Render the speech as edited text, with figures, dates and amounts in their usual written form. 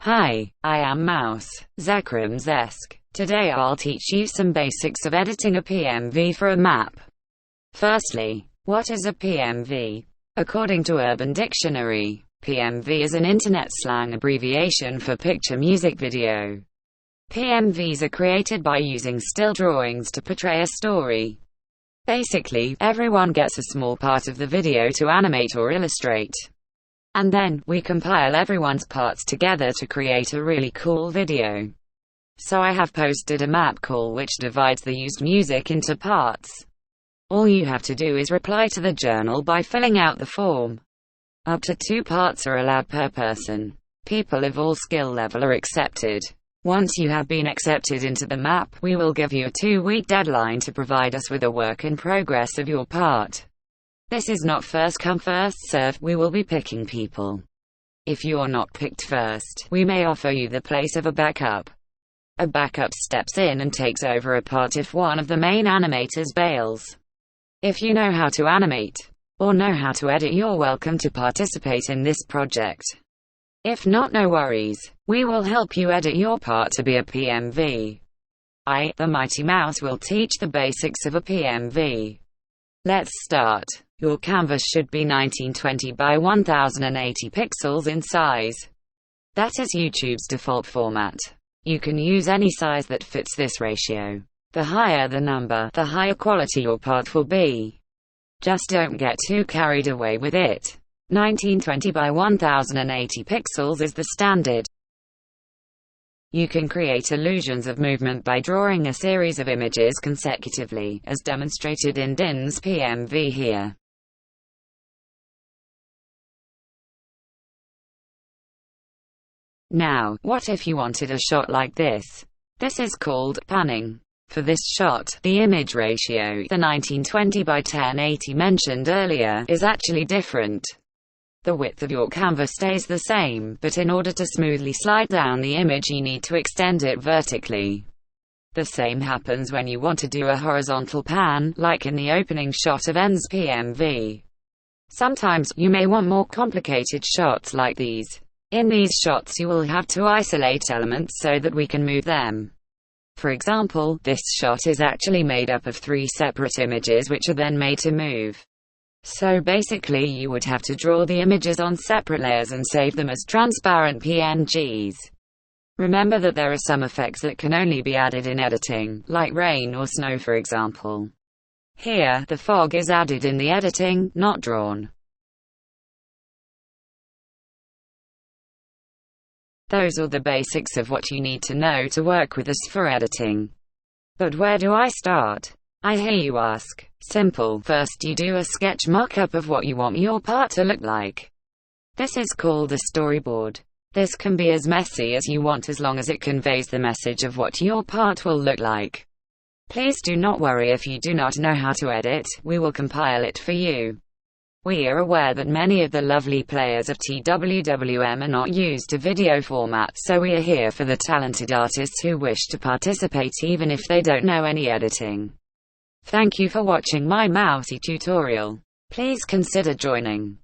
Hi, I am Mouse, Zekrim's-esque. Today I'll teach you some basics of editing a PMV for a map. Firstly, what is a PMV? According to Urban Dictionary, PMV is an internet slang abbreviation for picture music video. PMVs are created by using still drawings to portray a story. Basically, everyone gets a small part of the video to animate or illustrate. And then, we compile everyone's parts together to create a really cool video. So I have posted a map call which divides the used music into parts. All you have to do is reply to the journal by filling out the form. Up to 2 parts are allowed per person. People of all skill level are accepted. Once you have been accepted into the map, we will give you a 2-week deadline to provide us with a work in progress of your part. This is not first come first serve, we will be picking people. If you're not picked first, we may offer you the place of a backup. A backup steps in and takes over a part if one of the main animators bails. If you know how to animate, or know how to edit, you're welcome to participate in this project. If not, no worries, we will help you edit your part to be a PMV. I, the Mighty Mouse, will teach the basics of a PMV. Let's start. Your canvas should be 1920 by 1080 pixels in size. That is YouTube's default format. You can use any size that fits this ratio. The higher the number, the higher quality your part will be. Just don't get too carried away with it. 1920 by 1080 pixels is the standard. You can create illusions of movement by drawing a series of images consecutively, as demonstrated in Din's PMV here. Now, what if you wanted a shot like this? This is called panning. For this shot, the image ratio, the 1920 by 1080 mentioned earlier, is actually different. The width of your canvas stays the same, but in order to smoothly slide down the image you need to extend it vertically. The same happens when you want to do a horizontal pan, like in the opening shot of N's PMV. Sometimes, you may want more complicated shots like these. In these shots you will have to isolate elements so that we can move them. For example, this shot is actually made up of 3 separate images which are then made to move. So basically you would have to draw the images on separate layers and save them as transparent PNGs. Remember that there are some effects that can only be added in editing, like rain or snow for example. Here, the fog is added in the editing, not drawn. Those are the basics of what you need to know to work with us for editing. But where do I start? I hear you ask. Simple. First you do a sketch mock-up of what you want your part to look like. This is called a storyboard. This can be as messy as you want as long as it conveys the message of what your part will look like. Please do not worry if you do not know how to edit, we will compile it for you. We are aware that many of the lovely players of TWWM are not used to video format, so we are here for the talented artists who wish to participate even if they don't know any editing. Thank you for watching my mousey tutorial. Please consider joining.